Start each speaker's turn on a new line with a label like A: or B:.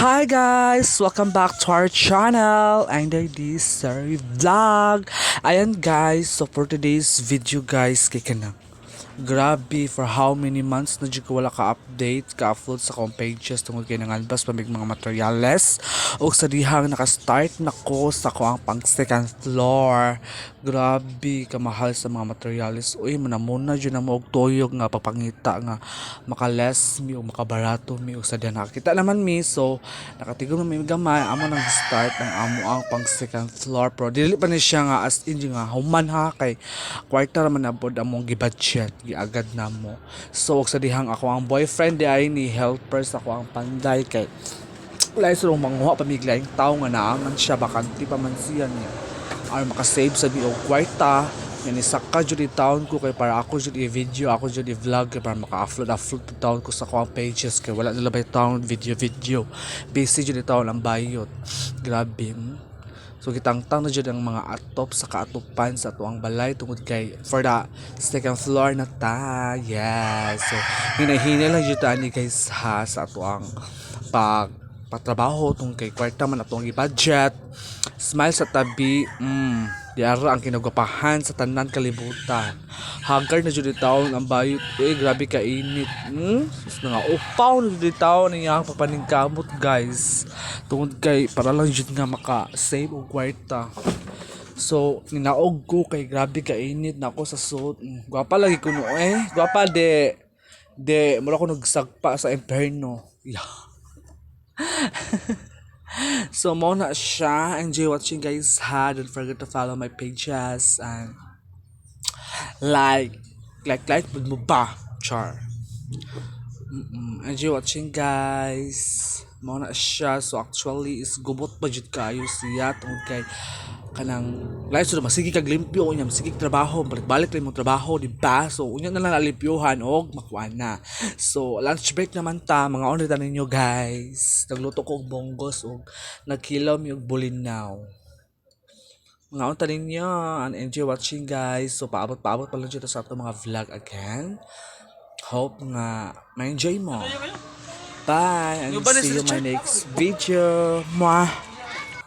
A: Hi guys! Welcome back to our channel and this Sari Vlog. Ayan guys, so for today's video guys, kay kanang grabe for how many months na dyan ko wala ka-update, ka-upload sa akong pages tungkol kay nangalbas pamig mga materyales o sa dihang naka-start na ko sa ko ang pang second floor. Grabe kamahal sa mga materyales. Uy, muna dyan na mo og tuyog nga papangita nga makales mi o makabarato mi o sa diyan nakakita naman mi. So nakatigom na mi gamay amo nang start ang amo ang pang second floor, pero dili pa ni siya nga as in nga human ha, kay kwarta raman na pod among gibudget giagad na mo. So og sa dihang ako ang boyfriend di ay ni helper sa ako ang panday kay wala sa manguha pamiglaing tao nga naaman siya bakanti pa man siya niya or makasave sa og kwarta yan isaka jud taon ko kay para ako jud i-video, ako jud i-vlog kay para maka-upload taon ko sa akong pages kay wala nila bay taon video busy jud taon ang bayot. Grabe. So gitangtang na jud ang mga atop sa kaatupan sa tuang balay tungod kay for the second floor na ta. Yes. So hinahinay lang jud ani guys ha sa tuang patrabaho tungkol kay kwarta man atong i-budget. Smile sa tabi. Diara ang kinagapahan sa tanan kalibutan. Hagar na jud taon ang bayot. Grabe ka init. Sus nga upaw na jud taon niya ang papaningkamot guys. Tungod kay para lang jud nga maka-save og kwarta. So ninaog ko kay grabe ka init na ako sa suot. Gwapa lagi kuno Gwapa de mura ko nagsagpa sa imperno. Yeah. So mo na siya. Enjoy watching guys ha. Don't forget to follow my pages and like pud mo ba char. Enjoy watching guys. Mo na siya. So actually is gubot pa jud kayo siya tungod kay kanang live so masigi kag limpyo unya masigi trabaho balik lang mo trabaho di ba, so unya na lang alimpyohan og makuha na. So lunch break naman ta mga order ta ninyo guys, nagluto ko og bonggos og nagkilaw mi og bulinaw mga unta ninyo and enjoy watching guys. So paabot pa lang dito sa ato mga vlog again. Hope nga ma-enjoy mo. Bye and see you in my next video. Mwah.